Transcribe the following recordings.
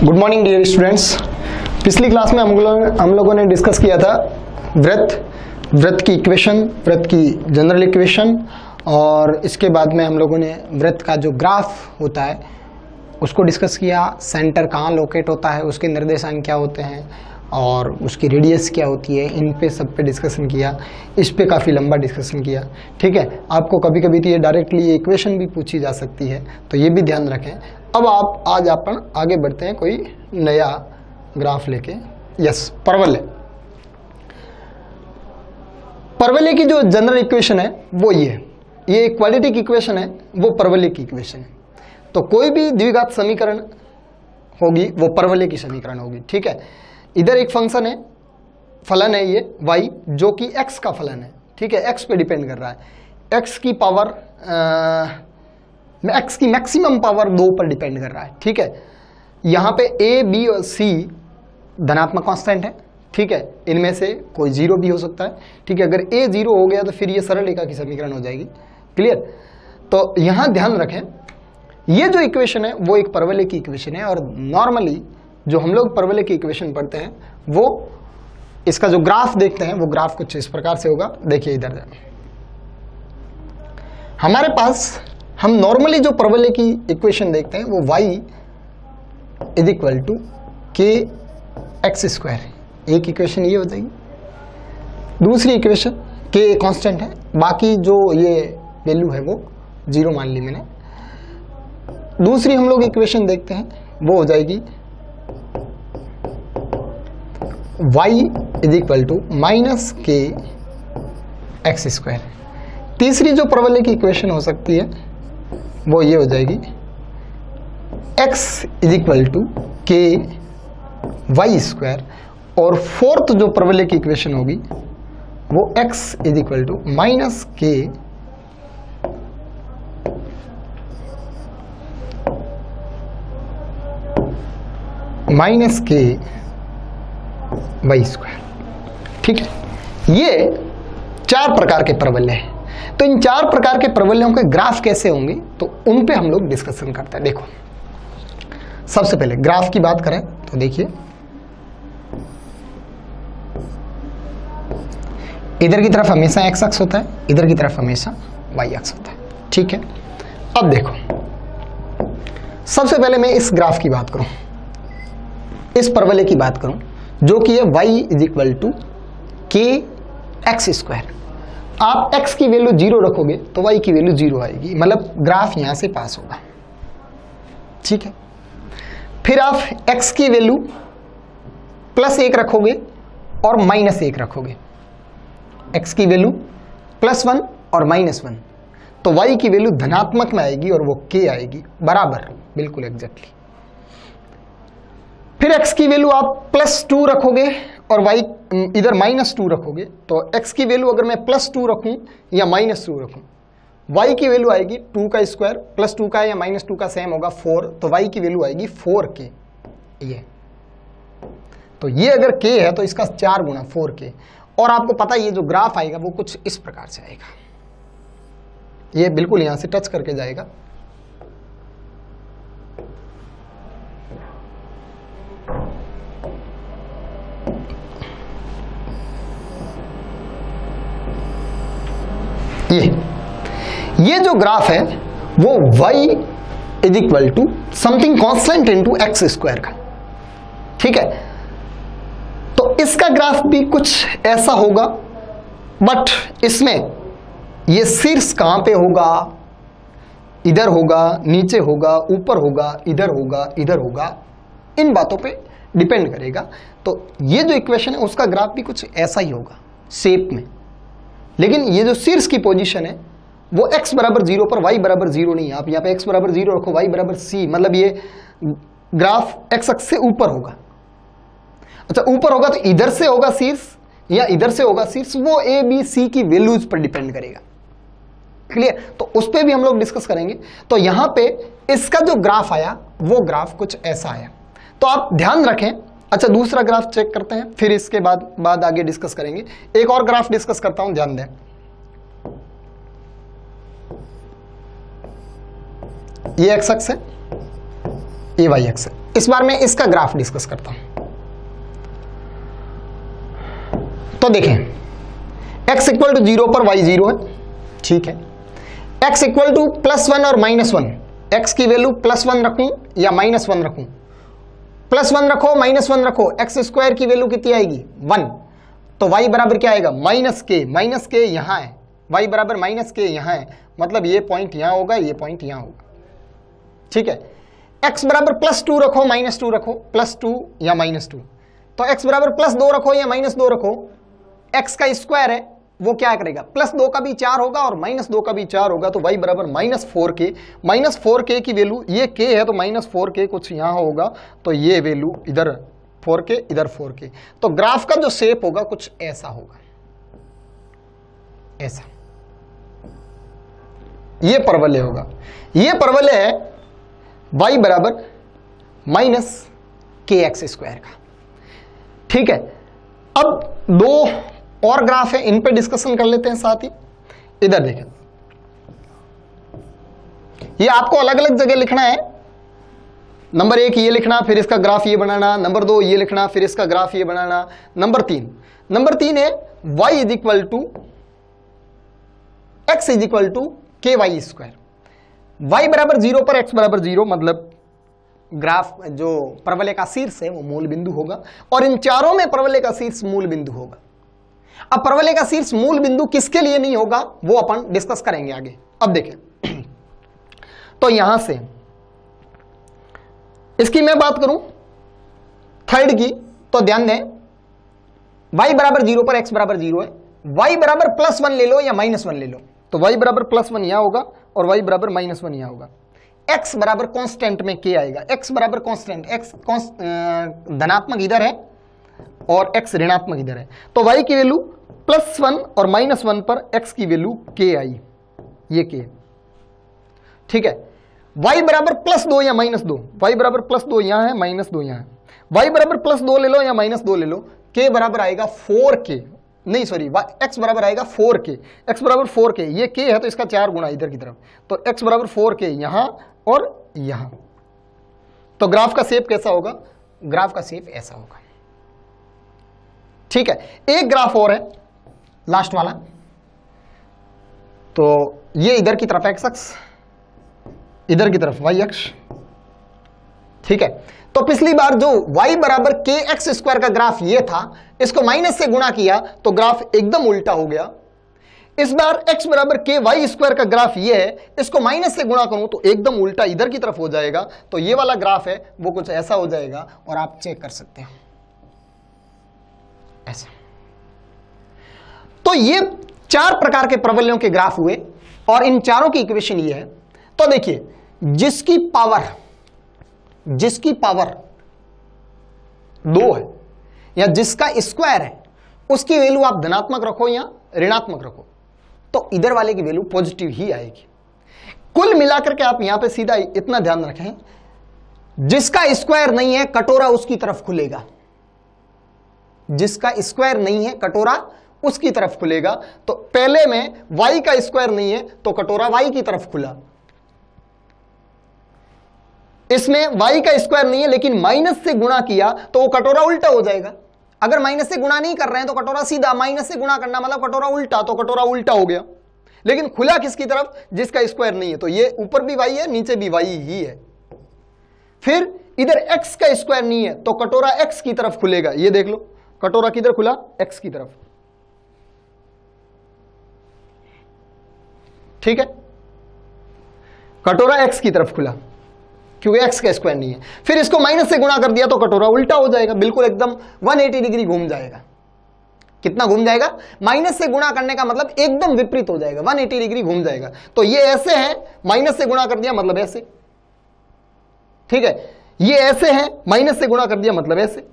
Good morning dear students. पिछली class में हम लोगों ने डिस्कस किया था वृत्त की इक्वेशन, वृत्त की जनरल इक्वेशन, और इसके बाद में हम लोगों ने वृत्त का जो ग्राफ होता है उसको डिस्कस किया। सेंटर कहाँ लोकेट होता है, उसके निर्देशांक क्या होते हैं और उसकी रेडियस क्या होती है, इन पे सब पे डिस्कशन किया। इस पे काफ़ी लंबा डिस्कशन किया। ठीक है, आपको कभी कभी तो ये डायरेक्टली इक्वेशन भी पूछी जा सकती है, तो ये भी ध्यान रखें। अब आज अपन आगे बढ़ते हैं कोई नया ग्राफ लेके। यस, परवलय। परवलय की जो जनरल इक्वेशन है वो ये क्वाड्रेटिक इक्वेशन है, वो परवलय की इक्वेशन है। तो कोई भी द्विघात समीकरण होगी वो परवलय की समीकरण होगी। ठीक है, इधर एक फंक्शन है, फलन है ये y, जो कि x का फलन है। ठीक है, x पे डिपेंड कर रहा है। x की पावर x की मैक्सिमम पावर 2 पर डिपेंड कर रहा है। ठीक है, यहाँ पे a, b और c धनात्मक कांस्टेंट है। ठीक है, इनमें से कोई जीरो भी हो सकता है। ठीक है, अगर a 0 हो गया तो फिर ये सरल रेखा की समीकरण हो जाएगी। क्लियर? तो यहाँ ध्यान रखें, ये जो इक्वेशन है वो एक परवलय की इक्वेशन है, और नॉर्मली जो हम लोग परवलय की इक्वेशन पढ़ते हैं वो इसका जो ग्राफ देखते हैं वो ग्राफ कुछ इस प्रकार से होगा। देखिए इधर हमारे पास हम नॉर्मली जो परवलय की इक्वेशन देखते हैं वो y इज इक्वल टू के एक्स स्क्वायर, एक इक्वेशन ये हो जाएगी। दूसरी इक्वेशन के कांस्टेंट है, बाकी जो ये वैल्यू है वो 0 मान ली मैंने। दूसरी हम लोग इक्वेशन देखते हैं वो हो जाएगी y is equal to minus k x square. तीसरी जो परवलय की इक्वेशन हो सकती है वो ये हो जाएगी x is equal to k y square. और फोर्थ जो परवलय की इक्वेशन होगी वो x is equal to minus k y square. ठीक है, ये 4 प्रकार के परवलय हैं। तो इन 4 प्रकार के परवलयों के ग्राफ कैसे होंगे तो उन पे हम लोग डिस्कशन करते हैं। देखो, सबसे पहले ग्राफ की बात करें तो देखिए इधर की तरफ हमेशा एक्स अक्ष होता है, इधर की तरफ हमेशा वाई अक्ष होता है। ठीक है, अब देखो सबसे पहले मैं इस ग्राफ की बात करूं, इस परवलय की बात करूं जो कि है y इज इक्वल टू के एक्स स्क्वायर। आप x की वैल्यू 0 रखोगे तो y की वैल्यू 0 आएगी, मतलब ग्राफ यहां से पास होगा। ठीक है, फिर आप x की वैल्यू +1 रखोगे और -1 रखोगे। x की वैल्यू +1 और -1, तो y की वैल्यू धनात्मक में आएगी और वो k आएगी, बराबर, बिल्कुल एग्जैक्टली। फिर x की वैल्यू आप +2 रखोगे और y इधर -2 रखोगे, तो x की वैल्यू अगर मैं +2 रखूं या -2 रखूं, y की वैल्यू आएगी 2 का स्क्वायर, +2 का या -2 का सेम होगा 4, तो y की वैल्यू आएगी 4k। ये तो ये अगर k है तो इसका 4 गुना 4k। और आपको पता है ये जो ग्राफ आएगा वो कुछ इस प्रकार से आएगा, ये बिल्कुल यहां से टच करके जाएगा। ये जो ग्राफ है वो y is equal to something constant into x square का। ठीक है, तो इसका ग्राफ भी कुछ ऐसा होगा, बट इसमें ये शीर्ष कहां पे होगा, इधर होगा, नीचे होगा, ऊपर होगा, इधर होगा, इधर होगा, इन बातों पे डिपेंड करेगा। तो ये जो इक्वेशन है उसका ग्राफ भी कुछ ऐसा ही होगा शेप में, लेकिन ये जो शीर्ष की पोजीशन है वो x बराबर 0 पर y बराबर 0 नहीं है। आप यहाँ पे x बराबर 0 रखो, y बराबर c, मतलब ये ग्राफ x अक्ष से ऊपर होगा। अच्छा, ऊपर होगा तो इधर से होगा शीर्ष या इधर से होगा शीर्ष, वो a b c की वैल्यूज पर डिपेंड करेगा। क्लियर? तो उस पर भी हम लोग डिस्कस करेंगे। तो यहाँ पे इसका जो ग्राफ आया वो ग्राफ कुछ ऐसा आया, तो आप ध्यान रखें। अच्छा, दूसरा ग्राफ चेक करते हैं, फिर इसके बाद आगे डिस्कस करेंगे। एक और ग्राफ डिस्कस करता हूं, ध्यान दें। ये एक्स अक्ष है, ये वाई अक्ष है। इस बार मैं इसका ग्राफ डिस्कस करता हूं। तो देखें, x इक्वल टू 0 पर y 0 है, ठीक है। x इक्वल टू +1 और -1, x की वैल्यू +1 रखूं या -1 रखूं? +1 रखो, -1 रखो, x स्क्वायर की वैल्यू कितनी आएगी? 1। तो y बराबर क्या आएगा? -k यहां है, y बराबर -k यहां है, मतलब ये पॉइंट यहां होगा, ये पॉइंट यहां होगा, ठीक है। x बराबर +2 रखो, -2 रखो, +2 या -2, तो x बराबर +2 रखो या -2 रखो, x का स्क्वायर है वो क्या करेगा? +2 का भी 4 होगा और -2 का भी 4 होगा, तो y बराबर -4k। -4k की वैल्यू, ये k है तो -4k कुछ यहां होगा, तो ये वैल्यू इधर 4k, इधर 4k। तो ग्राफ का जो शेप होगा कुछ ऐसा होगा, ऐसा। ये परवलय होगा, ये परवलय है y बराबर -kx² का, ठीक है। अब दो और ग्राफ है, इन पे डिस्कशन कर लेते हैं साथ ही। इधर देखें, ये आपको अलग अलग जगह लिखना है। नंबर 1 ये लिखना, फिर इसका ग्राफ ये बनाना। नंबर 2 ये लिखना, फिर इसका ग्राफ ये बनाना। नंबर 3 है y equal to x equal to ky²। y बराबर 0 पर x बराबर 0, मतलब ग्राफ जो परवलय का शीर्ष है वो मूल बिंदु होगा, और इन चारों में परवलय का शीर्ष मूल बिंदु होगा। अब परवलय का शीर्ष मूल बिंदु किसके लिए नहीं होगा वो अपन डिस्कस करेंगे आगे। अब देखें, तो यहां से इसकी मैं बात करूं थर्ड की, तो ध्यान दें, y बराबर 0 पर x बराबर 0 है, y बराबर +1 ले लो या -1 ले लो, तो y बराबर +1 यहां होगा और y बराबर -1 यहां होगा। x बराबर कांस्टेंट में k आएगा, x बराबर कांस्टेंट, x धनात्मक इधर है और x ऋणात्मक इधर है, तो y की वैल्यू +1 और -1 पर x की वैल्यू k आई, ये k, ठीक है। y बराबर +2 या -2, y बराबर +2 यहां है, -2 यहां है, y बराबर +2 ले लो या -2 ले लो, k बराबर आएगा 4k, नहीं सॉरी, x बराबर आएगा 4k, x बराबर 4k, ये k है तो इसका 4 गुना इधर की तरफ, तो x बराबर 4k यहां और यहां। तो ग्राफ का शेप कैसा होगा? ग्राफ का शेप ऐसा होगा, ठीक है। एक ग्राफ और है, लास्ट वाला, तो ये इधर की तरफ x अक्ष, इधर की तरफ y अक्ष, ठीक है। तो पिछली बार जो y बराबर kx² का ग्राफ ये था, इसको माइनस से गुणा किया तो ग्राफ एकदम उल्टा हो गया। इस बार x बराबर ky² का ग्राफ ये है, इसको माइनस से गुणा करूं तो एकदम उल्टा इधर की तरफ हो जाएगा, तो ये वाला ग्राफ है वो कुछ ऐसा हो जाएगा, और आप चेक कर सकते हैं ऐसा। तो ये 4 प्रकार के प्रवलयों के ग्राफ हुए, और इन चारों की इक्वेशन ये है। तो देखिए, जिसकी पावर 2 है या जिसका स्क्वायर है, उसकी वैल्यू आप धनात्मक रखो या ऋणात्मक रखो, तो इधर वाले की वैल्यू पॉजिटिव ही आएगी। कुल मिलाकर के आप यहां पे सीधा इतना ध्यान रखें, जिसका स्क्वायर नहीं है कटोरा उसकी तरफ खुलेगा, जिसका स्क्वायर नहीं है कटोरा उसकी तरफ खुलेगा। तो पहले में y का स्क्वायर नहीं है तो कटोरा y की तरफ खुला, इसमें y का स्क्वायर नहीं है लेकिन माइनस से गुणा किया तो वो कटोरा उल्टा हो जाएगा। अगर माइनस से गुणा नहीं कर रहे हैं तो कटोरा सीधा, माइनस से गुणा करना मतलब कटोरा उल्टा, तो कटोरा उल्टा हो गया। लेकिन खुला किसकी तरफ? जिसका स्क्वायर नहीं है, तो ये ऊपर भी y है नीचे भी y ही है। फिर इधर x का स्क्वायर नहीं है तो कटोरा x की तरफ खुलेगा, ये देख लो, कटोरा किधर खुला? x की तरफ, ठीक है, कटोरा x की तरफ खुला क्योंकि x का स्क्वायर नहीं है। फिर इसको माइनस से गुणा कर दिया तो कटोरा उल्टा हो जाएगा, बिल्कुल एकदम 180 डिग्री घूम जाएगा। कितना घूम जाएगा? माइनस से गुणा करने का मतलब एकदम विपरीत हो जाएगा, 180 डिग्री घूम जाएगा। तो ये ऐसे है, माइनस से गुणा कर दिया मतलब ऐसे, ठीक है, ये ऐसे है, माइनस से गुणा कर दिया मतलब ऐसे।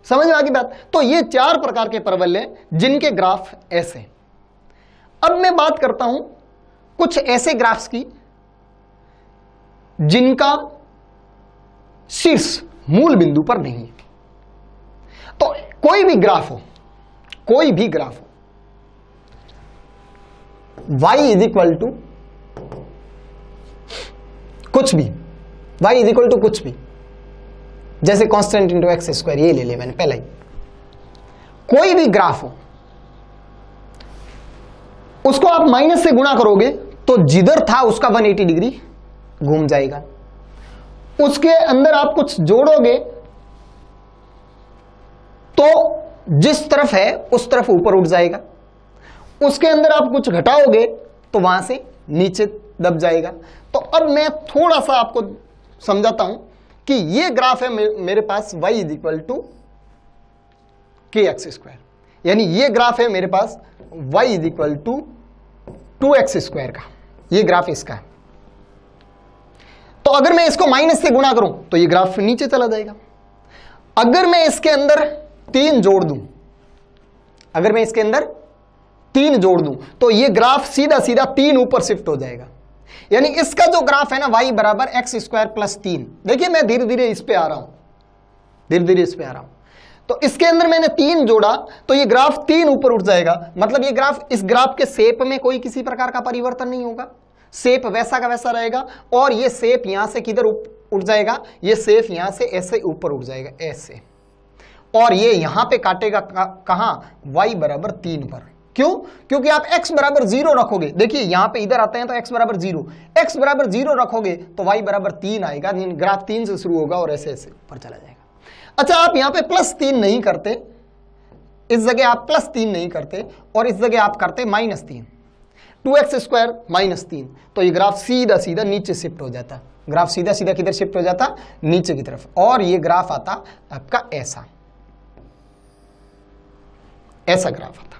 समझ में आ गई बात? तो ये 4 प्रकार के परवलय जिनके ग्राफ ऐसे। अब मैं बात करता हूं कुछ ऐसे ग्राफ्स की जिनका शीर्ष मूल बिंदु पर नहीं है। तो कोई भी ग्राफ हो, कोई भी ग्राफ हो, y इज इक्वल टू कुछ भी, y इज इक्वल टू कुछ भी, जैसे कांस्टेंट इंटू एक्स स्क्वायर, ये ले लिया मैंने पहले ही। कोई भी ग्राफ हो उसको आप माइनस से गुणा करोगे तो जिधर था उसका 180 डिग्री घूम जाएगा। उसके अंदर आप कुछ जोड़ोगे तो जिस तरफ है उस तरफ ऊपर उठ जाएगा। उसके अंदर आप कुछ घटाओगे तो वहां से नीचे दब जाएगा। तो अब मैं थोड़ा सा आपको समझाता हूं कि ये ग्राफ है मेरे पास y equal to kx square, यानी ये ग्राफ है मेरे पास y equal to 2x square का, ये ग्राफ इसका है। तो अगर मैं इसको माइनस से गुणा करूं तो ये ग्राफ नीचे चला जाएगा। अगर मैं इसके अंदर 3 जोड़ दूं, अगर मैं इसके अंदर 3 जोड़ दूं तो ये ग्राफ सीधा सीधा 3 ऊपर शिफ्ट हो जाएगा। यानी इसका जो ग्राफ है ना y बराबर एक्स स्क्वायर प्लस 3, देखिए मैं धीरे धीरे इस पे आ रहा हूं, धीरे धीरे इस पे आ रहा हूं। तो इसके अंदर मैंने 3 जोड़ा तो ये ग्राफ 3 ऊपर उठ जाएगा। मतलब ये ग्राफ, इस ग्राफ के शेप में कोई किसी प्रकार का परिवर्तन नहीं होगा, शेप वैसा का वैसा रहेगा। और ये शेप यहां से किधर उठ जाएगा, ये शेप यहां से ऐसे ऊपर उठ जाएगा, ऐसे। और ये यहां पे काटेगा कहां, y बराबर 3 पर। क्यों? क्योंकि आप x बराबर 0 रखोगे। देखिए यहां पे इधर आते हैं तो x बराबर 0, x बराबर 0 रखोगे तो y बराबर 3 आएगा। ग्राफ 3 से शुरू होगा और ऐसे ऐसे ऊपर चला जाएगा। अच्छा, आप यहां पे +3 नहीं करते, इस जगह आप +3 नहीं करते और इस जगह आप करते -3, 2x स्क्वायर -3, तो ये ग्राफ सीधा सीधा नीचे शिफ्ट हो जाता। ग्राफ सीधा सीधा किधर शिफ्ट हो जाता, नीचे की तरफ। और ये ग्राफ आता आपका ऐसा, ऐसा ग्राफ आता,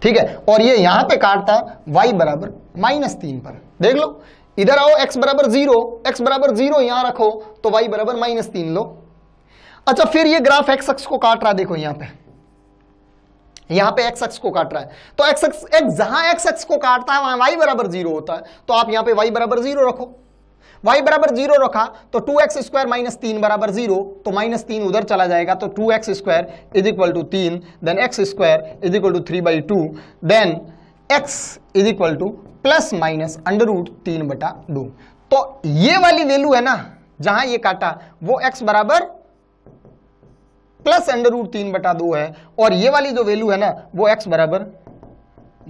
ठीक है। और ये यहां पे काटता y बराबर -3 पर। देख लो, इधर आओ, x बराबर 0, x बराबर 0 यहां रखो तो y बराबर -3 लो। अच्छा, फिर ये ग्राफ x अक्ष को काट रहा है, देखो यहां पे x अक्ष को काट रहा है। तो x जहां x अक्ष को काटता है वहां y बराबर 0 होता है, तो आप यहां पे y बराबर 0 रखो। y बराबर 0 रखा तो 2x स्क्वायर -3 बराबर 0, तो -3 उधर चला जाएगा, तो 2x square is equal to 3, then x square is equal to 3/2, then x is equal to plus minus √3/2। तो ये वाली वैल्यू है ना जहां ये काटा, वो x बराबर प्लस √3/2 है, और ये वाली जो वैल्यू है ना वो x बराबर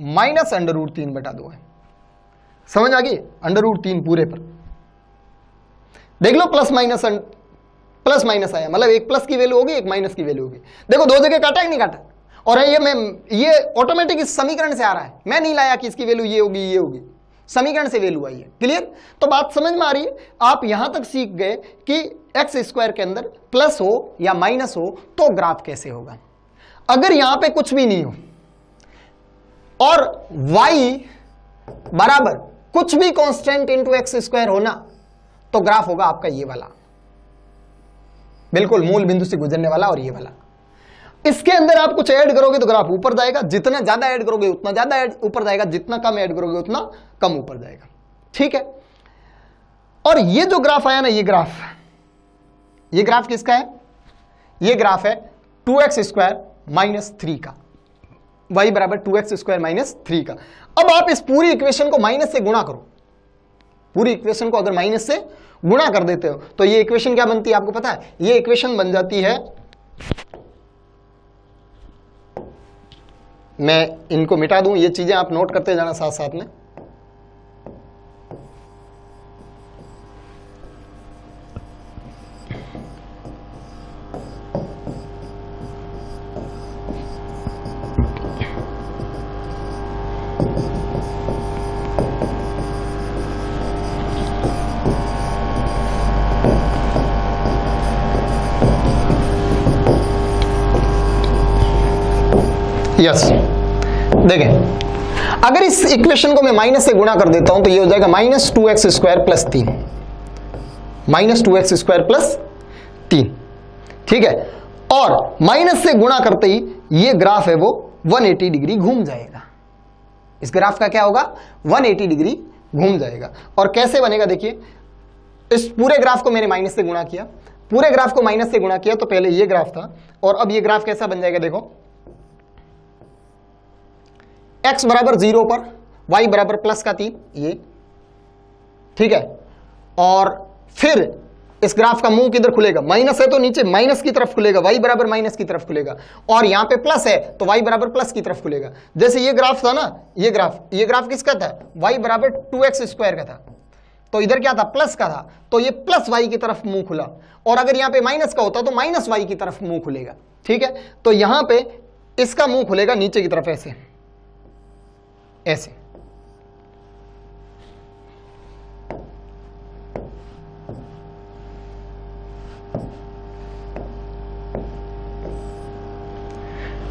माइनस √3/2 है। समझ आ गई? √3 पूरे पर देख लो, प्लस माइनस आया, मतलब एक प्लस की वैल्यू होगी, एक माइनस की वैल्यू होगी। देखो दो जगह काटा कि नहीं काटा, और ये ऑटोमेटिक इस समीकरण से आ रहा है, मैं नहीं लाया कि इसकी वैल्यू ये होगी, ये होगी, समीकरण से वैल्यू आई है। क्लियर? तो बात समझ में आ रही है? आप यहां तक सीख गए कि एक्स स्क्वायर के अंदर प्लस हो या माइनस हो तो ग्राफ कैसे होगा। अगर यहां पे कुछ भी नहीं हो और y बराबर कुछ भी कांस्टेंट इंटू एक्स स्क्वायर होना, तो ग्राफ होगा आपका ये वाला, बिल्कुल मूल बिंदु से गुजरने वाला, और ये वाला। इसके अंदर आप कुछ ऐड करोगे तो ग्राफ ऊपर जाएगा, जितना ज्यादा ऐड करोगे उतना ज्यादा ऊपर जाएगा, जितना कम ऐड करोगे उतना कम ऊपर जाएगा। ठीक है? और ये जो ग्राफ आया ना, ये ग्राफ किसका है? ये ग्राफ है 2x स्क्वायर -3 का, y बराबर 2x स्क्वायर -3 का। अब आप इस पूरी इक्वेशन को माइनस से गुणा करो, पूरी इक्वेशन को अगर माइनस से गुणा कर देते हो तो ये इक्वेशन क्या बनती है आपको पता है? ये इक्वेशन बन जाती है, मैं इनको मिटा दूं, ये चीजें आप नोट करते जाना साथ साथ में। यस, देखें, अगर इस इक्वेशन को मैं माइनस से गुणा कर देता हूं तो ये हो जाएगा -2x square plus 3, -2x square plus 3। ठीक है? और माइनस से गुणा करते ही ये ग्राफ है वो 180 डिग्री घूम जाएगा। इस ग्राफ का क्या होगा? 180 डिग्री घूम जाएगा। और कैसे बनेगा? देखिए, इस पूरे ग्राफ को मैंने माइनस से गुणा किया, पूरे ग्राफ को माइनस से गुणा किया, तो पहले ये ग्राफ था और अब ये ग्राफ कैसा बन जाएगा? देखो, x बराबर 0 पर, y बराबर +3, ये ठीक है, और फिर इस ग्राफ का मुंह किधर खुलेगा, माइनस है तो नीचे माइनस की तरफ खुलेगा, y बराबर माइनस की तरफ खुलेगा, और यहां पे प्लस है तो y बराबर प्लस की तरफ खुलेगा। जैसे ये ग्राफ था ना, ये ग्राफ किसका था, y बराबर 2x स्क्वायर का था, तो इधर क्या था, प्लस का था, तो ये प्लस y की तरफ मुंह खुला, और अगर यहां पे माइनस का होता तो माइनस y की तरफ मुंह खुलेगा। ठीक है, तो यहां पे इसका मुंह खुलेगा नीचे की तरफ, ऐसे ऐसे।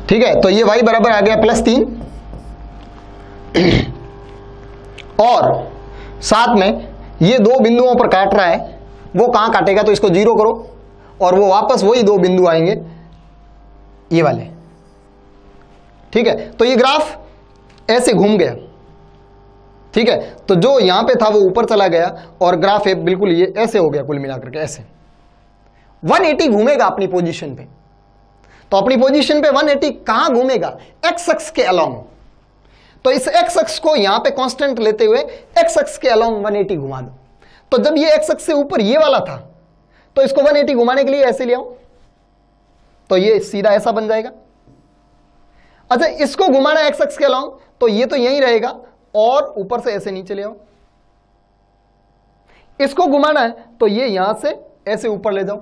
ठीक है, तो ये y बराबर आ गया +3, और साथ में ये दो बिंदुओं पर काट रहा है, वो कहां काटेगा, तो इसको 0 करो और वो वापस वही दो बिंदु आएंगे, ये वाले। ठीक है, तो ये ग्राफ ऐसे घूम गया। ठीक है, तो जो यहां पे था वो ऊपर चला गया, और ग्राफ है बिल्कुल ये ऐसे हो गया, कुल मिलाकर के ऐसे 180 घूमेगा अपनी पोजीशन पे। तो अपनी पोजीशन पे 180 कहां घूमेगा, एक्स अक्ष के अलोंग। तो इस एक्स अक्ष को यहां पे कांस्टेंट लेते हुए एक्स अक्ष के अलोंग 180 घुमा दो। तो जब ये एक्स अक्ष से ऊपर ये वाला था, तो इसको 180 घुमाने के लिए ऐसे ले आओ, तो ये सीधा ऐसा बन जाएगा। अच्छा, इसको घुमाना एक्स अक्ष के अलोंग, तो ये तो यहीं रहेगा, और ऊपर से ऐसे नीचे ले आओ। इसको घुमाना है तो ये यहां से ऐसे ऊपर ले जाओ,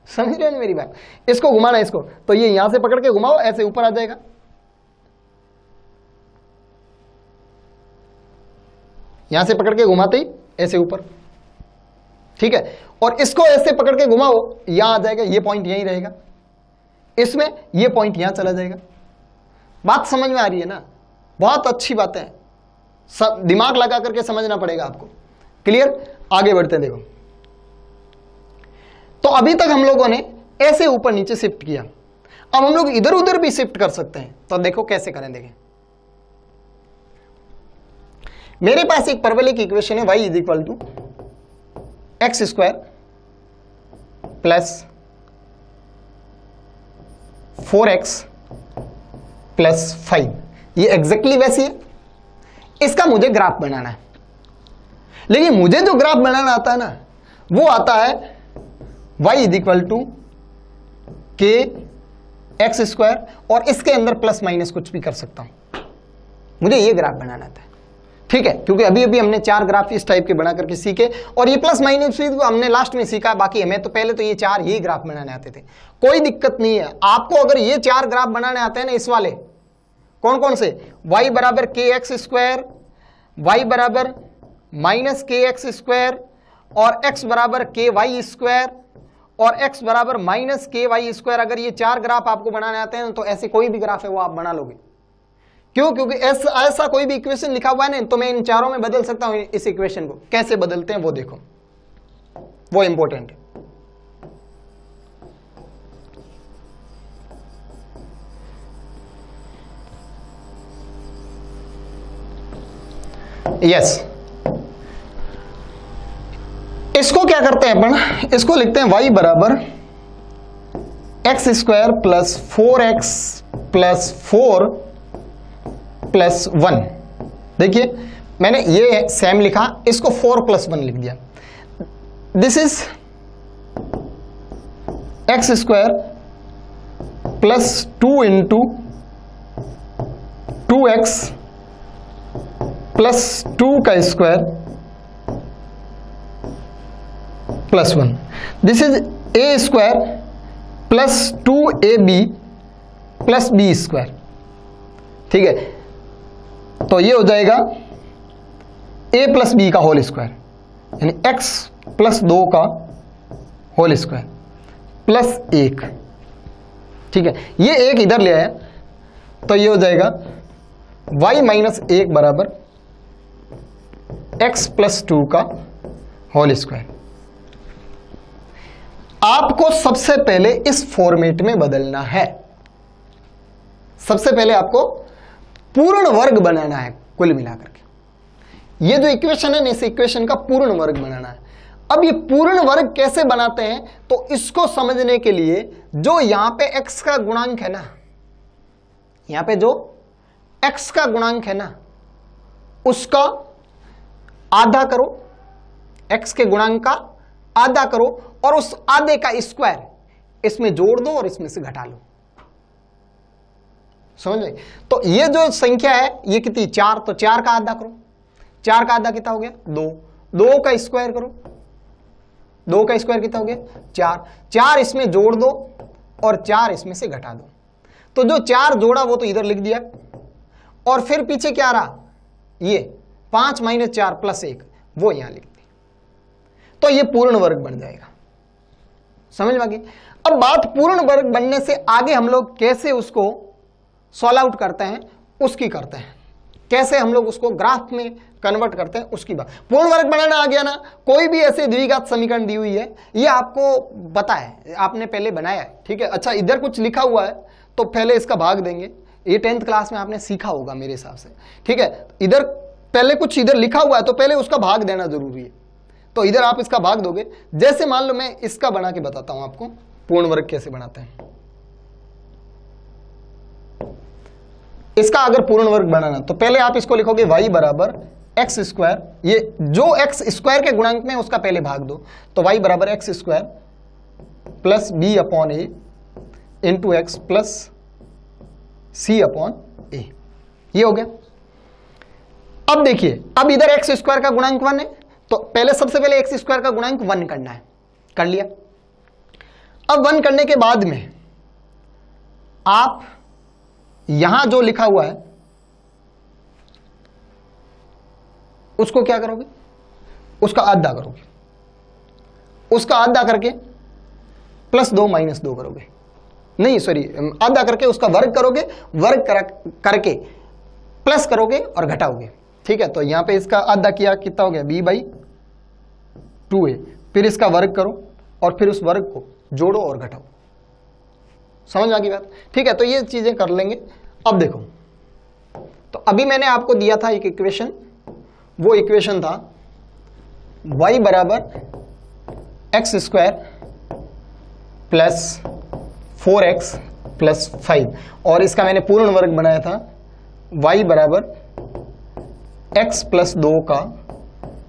समझ रहे हैं मेरी बात। इसको घुमाना है इसको, तो ये यहां से पकड़ के घुमाओ, ऐसे ऊपर आ जाएगा। यहां से पकड़ के घुमाते ही ऐसे ऊपर। ठीक है, और इसको ऐसे पकड़ के घुमाओ, यहां आ जाएगा, ये पॉइंट यहीं रहेगा, इसमें ये पॉइंट यहां चला जाएगा। बात समझ में आ रही है ना, बहुत अच्छी बात है, सब दिमाग लगा करके समझना पड़ेगा आपको। क्लियर, आगे बढ़ते हैं। देखो, तो अभी तक हम लोगों ने ऐसे ऊपर नीचे शिफ्ट किया, अब हम लोग इधर उधर भी शिफ्ट कर सकते हैं। तो देखो कैसे करें, देखें। मेरे पास एक परवलिक इक्वेशन है, y equal to x square plus 4x plus 5, ये एग्जैक्टली वैसी है। इसका मुझे ग्राफ बनाना है, लेकिन मुझे जो ग्राफ बनाना आता है ना, वो आता है y इक्वल टू के एक्स स्क्वायर, और इसके अंदर प्लस माइनस कुछ भी कर सकता हूं। मुझे ये ग्राफ बनाना आता है। ठीक है, क्योंकि अभी अभी हमने 4 ग्राफ इस टाइप के बना करके सीखे, और ये प्लस माइनस हमने लास्ट में सीखा, बाकी हमें तो पहले तो ये 4 ही ग्राफ बनाने आते थे। कोई दिक्कत नहीं है आपको, अगर ये 4 ग्राफ बनाने आते हैं ना, इस वाले कौन कौन से, y बराबर के एक्स स्क्वायर, y बराबर माइनस के एक्स स्क्वायर, और x बराबर के वाई स्क्वायर, और x बराबर माइनस के वाई स्क्वायर, अगर ये 4 ग्राफ आपको बनाने आते हैं तो ऐसे कोई भी ग्राफ है वो आप बना लोगे। क्यों, क्योंकि ऐसा कोई भी इक्वेशन लिखा हुआ है ना, तो मैं इन चारों में बदल सकता हूं। इस इक्वेशन को कैसे बदलते हैं वो देखो, वो इंपॉर्टेंट है। यस, इसको क्या करते हैं अपन, इसको लिखते हैं y बराबर x square plus 4x plus 4 plus 1। देखिए मैंने ये सेम लिखा, इसको 4 प्लस 1 लिख दिया। This is x square plus 2 into 2x plus 2 का square plus 1। This is a square plus 2ab plus b square. ठीक है, तो ये हो जाएगा a प्लस बी का होल स्क्वायर, यानी x प्लस 2 का होल स्क्वायर प्लस 1। ठीक है, ये एक इधर ले आया, तो ये हो जाएगा y माइनस 1 बराबर x प्लस 2 का होल स्क्वायर। आपको सबसे पहले इस फॉर्मेट में बदलना है। सबसे पहले आपको पूर्ण वर्ग बनाना है, कुल मिलाकर के ये जो इक्वेशन है ना, इस इक्वेशन का पूर्ण वर्ग बनाना है। अब ये पूर्ण वर्ग कैसे बनाते हैं, तो इसको समझने के लिए जो यहां पे x का गुणांक है ना, यहां पे जो x का गुणांक है ना, उसका आधा करो, x के गुणांक का आधा करो और उस आधे का स्क्वायर इसमें जोड़ दो और इसमें से घटा लो। समझ में? तो ये जो संख्या है ये कितनी, 4, तो 4 का आधा करो। 4 का आधा कितना हो गया, 2। 2 का स्क्वायर करो, 2 का स्क्वायर कितना हो गया, 4। 4 इसमें जोड़ दो और 4 इसमें से घटा दो। तो जो 4 जोड़ा वो तो इधर लिख दिया और फिर पीछे क्या रहा, ये 5 - 4 + 1 वो यहां लिख दी। तो ये पूर्ण वर्ग बन जाएगा। समझ में आ गई? अब बात पूर्ण वर्ग बनने से आगे हम लोग कैसे उसको सॉल्व आउट करते हैं उसकी करते हैं, कैसे हम लोग उसको ग्राफ में कन्वर्ट करते हैं उसकी बात। पूर्ण वर्ग बनाना आ गया ना, कोई भी ऐसे द्विघात समीकरण दी हुई है, ये आपको पता है, आपने पहले बनाया है, ठीक है। अच्छा इधर कुछ लिखा हुआ है तो पहले इसका भाग देंगे, ये 10th क्लास में आपने सीखा होगा मेरे हिसाब से, ठीक है। इधर पहले कुछ इधर लिखा हुआ है तो पहले उसका भाग देना जरूरी है, तो इधर आप इसका भाग दोगे। जैसे मान लो मैं इसका बना के बताता हूं आपको पूर्ण वर्ग कैसे बनाते हैं। इसका अगर पूर्ण वर्ग बनाना तो पहले आप इसको लिखोगे y = x²। ये जो x² के गुणांक में उसका पहले भाग दो, तो y = x² + b/a × x + c/a, ये हो गया। अब देखिए, अब इधर x² का गुणांक 1 है, तो पहले सबसे पहले x² का गुणांक 1 करना है, कर लिया। अब 1 करने के बाद में आप यहां जो लिखा हुआ है उसको क्या करोगे, उसका आधा करोगे, उसका आधा करके +2 - 2 करोगे, नहीं सॉरी आधा करके उसका वर्ग करोगे, वर्ग करके प्लस करोगे और घटाओगे, ठीक है। तो यहां पे इसका आधा किया, कितना हो गया, b/2a। फिर इसका वर्ग करो और फिर उस वर्ग को जोड़ो और घटाओ। समझ आ गई बात, ठीक है। तो ये चीजें कर लेंगे। अब देखो, तो अभी मैंने आपको दिया था एक इक्वेशन, वो इक्वेशन था y = x² + 4x + 5, और इसका मैंने पूर्ण वर्ग बनाया था y = x + 2 का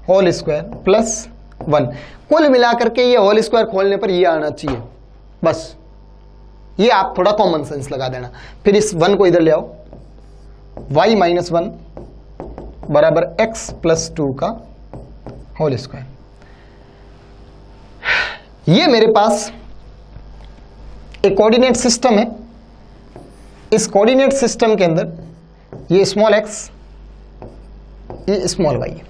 होल स्क्वायर + 1। कुल मिलाकर के ये होल स्क्वायर खोलने पर ये आना चाहिए, बस ये आप थोड़ा कॉमन सेंस लगा देना। फिर इस 1 को इधर ले आओ, y - 1 = x + 2 का होल स्क्वायर। ये मेरे पास एक कोऑर्डिनेट सिस्टम है। इस कोऑर्डिनेट सिस्टम के अंदर ये स्मॉल x, ये स्मॉल y है।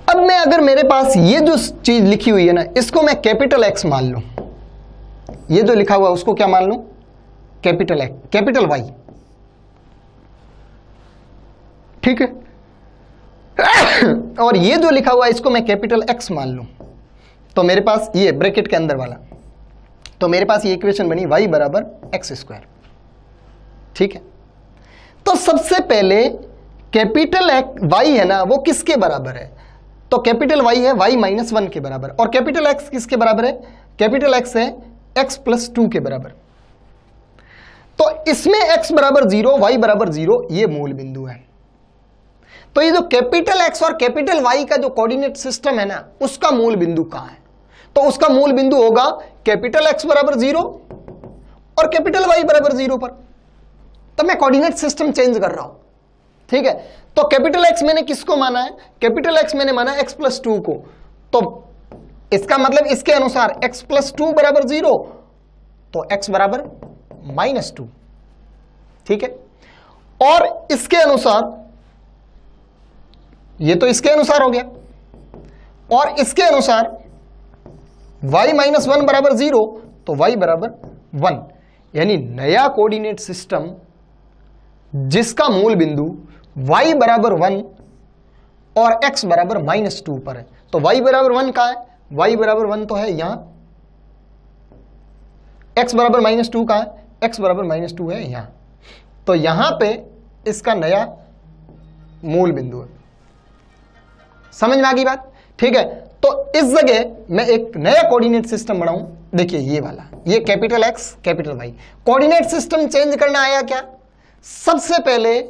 अब मैं अगर मेरे पास ये जो चीज लिखी हुई है ना, इसको मैं कैपिटल X मान लूं, ये जो लिखा हुआ है उसको क्या मान लूं, कैपिटल X, कैपिटल Y, ठीक है। और ये जो लिखा हुआ है इसको मैं कैपिटल X मान लूं, तो मेरे पास ये ब्रैकेट के अंदर वाला, तो मेरे पास ये इक्वेशन बनी y = x², ठीक है। तो सबसे पहले कैपिटल Y है ना, वो किसके बराबर है, तो कैपिटल Y है y - 1 के बराबर, और कैपिटल X किसके बराबर है, कैपिटल X है x + 2 के बराबर। तो इसमें x = 0, y = 0, ये मूल बिंदु है। तो ये जो कैपिटल X और कैपिटल Y का जो कोऑर्डिनेट सिस्टम है ना, उसका मूल बिंदु कहां है, तो उसका मूल बिंदु होगा कैपिटल X = 0 और कैपिटल Y = 0 पर। तो मैं कोऑर्डिनेट सिस्टम चेंज कर रहा हूं, ठीक है। तो कैपिटल X मैंने किसको माना है, कैपिटल X मैंने माना x + 2 को, तो इसका मतलब इसके अनुसार x + 2 = 0, तो x = -2, ठीक है। और इसके अनुसार, ये तो इसके अनुसार हो गया, और इसके अनुसार y - 1 = 0, तो y = 1, यानी नया कोऑर्डिनेट सिस्टम जिसका मूल बिंदु y = 1 और x = -2 पर है। तो y = 1 कहां है, y = 1 तो है यहां, x = -2 कहां है, x = -2 है यहां। तो यहां पे इसका नया मूल बिंदु है। समझ में आ गई बात, ठीक है। तो इस जगह मैं एक नया कोऑर्डिनेट सिस्टम बनाऊं, देखिए ये वाला, ये capital X capital Y। Coordinate system change करना आया क्या, सबसे पहले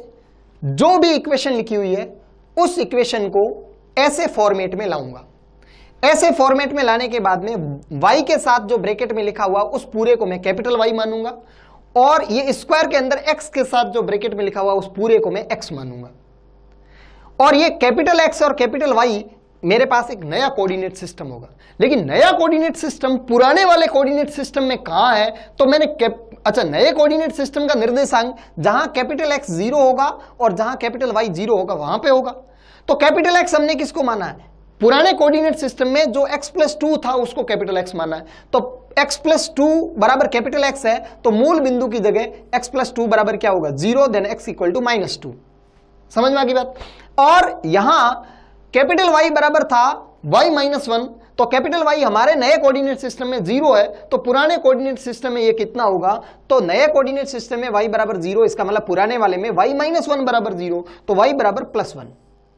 जो भी इक्वेशन लिखी हुई है उस इक्वेशन को ऐसे फॉर्मेट में लाऊंगा। ऐसे फॉर्मेट में लाने के बाद में y के साथ जो ब्रैकेट में लिखा हुआ उस पूरे को मैं कैपिटल Y मानूंगा, और ये स्क्वायर के अंदर x के साथ जो ब्रैकेट में लिखा हुआ उस पूरे को मैं x मानूंगा। और ये कैपिटल X और कैपिटल Y मेरे पास एक नया कोऑर्डिनेट सिस्टम होगा। लेकिन नया कोऑर्डिनेट सिस्टम पुराने वाले कोऑर्डिनेट सिस्टम में कहां है, तो मैंने नए कोऑर्डिनेट सिस्टम का निर्देशांक जहां कैपिटल X 0 होगा और जहां कैपिटल Y 0 होगा वहां पे होगा। तो कैपिटल X हमने किसको माना है, पुराने कोऑर्डिनेट सिस्टम में जो x+2 था उसको कैपिटल X माना है। तो x+2 बराबर कैपिटल X है, तो मूल बिंदु की जगह x+2 बराबर क्या होगा 0, देन x इक्वल टू -2। समझ में आ गई बात। और यहां कैपिटल Y बराबर था y-1, तो कैपिटल Y हमारे नए कोऑर्डिनेट सिस्टम में 0 है, तो पुराने कोऑर्डिनेट सिस्टम में ये कितना होगा, तो नए कोऑर्डिनेट सिस्टम में y बराबर 0, इसका मतलब पुराने वाले में y-1 बराबर 0, तो y बराबर +1,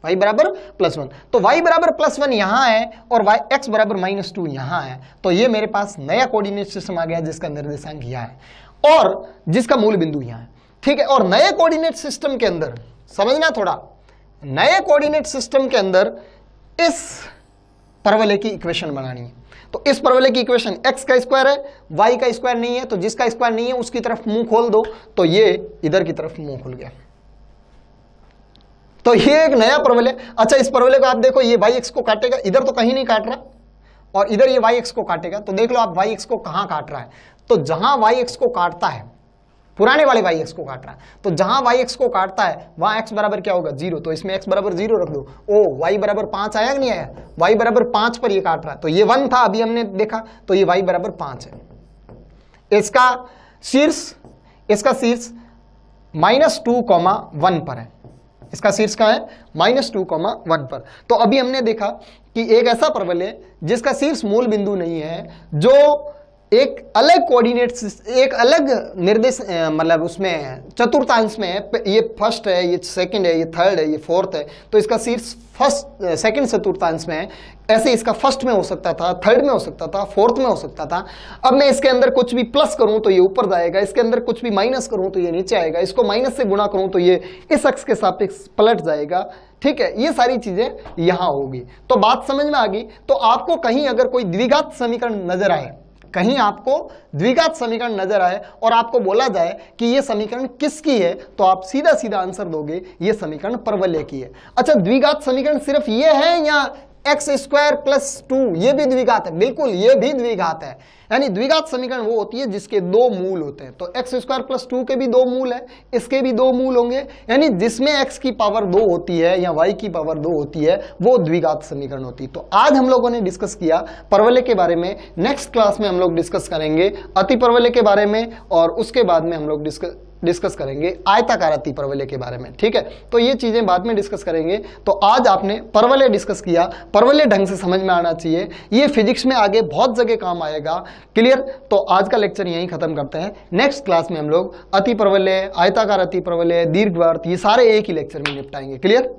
y बराबर +1, तो y बराबर +1 यहां है और x बराबर -2 यहां है। तो ये मेरे पास नया कोऑर्डिनेट सिस्टम आ गया जिसका निर्देशांक यहां है और जिसका मूल बिंदु यहां है। ठीक है, और नए कोऑर्डिनेट सिस्टम के अंदर समझना थोड़ा, नए कोऑर्डिनेट सिस्टम के अंदर इस परवलय की इक्वेशन बनानी है। तो इस परवलय की इक्वेशन x का स्क्वायर है, y का स्क्वायर नहीं है, तो जिसका स्क्वायर नहीं है उसकी तरफ मुंह खोल दो, तो ये इधर की तरफ मुंह खुल गया। तो ये एक नया परवलय। अच्छा, इस परवलय को आप देखो, ये y(x) को काटेगा, इधर तो कहीं नहीं काट रहा, और इधर ये y(x) को काटेगा। तो देख लो आप y(x) को कहां काट रहा है, तो जहां y(x) को काटता है, पुराने वाले y(x) को काट रहा है, तो जहां y(x) को काटता है वहां x बराबर क्या होगा 0, तो इसमें x बराबर 0 रख दो। ओ y बराबर 5 आया कि नहीं आया, y बराबर 5 पर ये काट रहा है, तो ये 1 था अभी हमने देखा, तो ये y बराबर 5 है। इसका शीर्ष -2,1 पर है, इसका शीर्ष कहां है -2,1 पर। तो अभी हमने देखा कि एक ऐसा परवलय जिसका शीर्ष मूल बिंदु नहीं है, जो एक अलग कोऑर्डिनेट, एक अलग निर्देश, मतलब उसमें चतुर्थांश में है, ये फर्स्ट है, ये सेकंड है, ये थर्ड है, ये फोर्थ है, तो इसका शीर्ष सेकंड चतुर्थांश में है। ऐसे इसका फर्स्ट में हो सकता था, थर्ड में हो सकता था, फोर्थ में हो सकता था। अब मैं इसके अंदर कुछ भी प्लस करूं तो ये ऊपर जाएगा, इसके अंदर कुछ भी माइनस करूं तो ये नीचे आएगा, इसको माइनस से गुणा करूं तो ये इस अक्ष के सापेक्ष पलट जाएगा। ठीक है, ये सारी चीजें यहां होगी। तो बात समझ में आ गई। तो आपको कहीं अगर कोई द्विघात समीकरण नजर आए, कहीं आपको द्विघात समीकरण नजर आए और आपको बोला जाए कि यह समीकरण किसकी है, तो आप सीधा सीधा आंसर दोगे यह समीकरण परवलय की है। अच्छा, द्विघात समीकरण सिर्फ ये है या x² + 2 ये भी द्विघात है? बिल्कुल, ये भी द्विघात है। यानी द्विघात समीकरण वो होती है जिसके दो मूल होते हैं। तो x² + 2 के भी दो मूल है, इसके भी दो मूल होंगे, यानी जिसमें x की पावर 2 होती है या y की पावर 2 होती है वो द्विघात समीकरण होती है। तो आज हम लोगों ने डिस्कस किया परवलय के बारे में। नेक्स्ट क्लास में हम लोग डिस्कस करेंगे अति परवलय के बारे में, और उसके बाद में हम लोग डिस्कस करेंगे आयताकार अति परवलय के बारे में। ठीक है, तो ये चीजें बाद में डिस्कस करेंगे। तो आज आपने परवलय डिस्कस किया, परवलय ढंग से समझ में आना चाहिए, ये फिजिक्स में आगे बहुत जगह काम आएगा। क्लियर? तो आज का लेक्चर यहीं खत्म करते हैं। नेक्स्ट क्लास में हम लोग अति परवलय, आयताकार अति परवलय, दीर्घवृत्त, ये सारे एक ही लेक्चर में निपटाएंगे। क्लियर?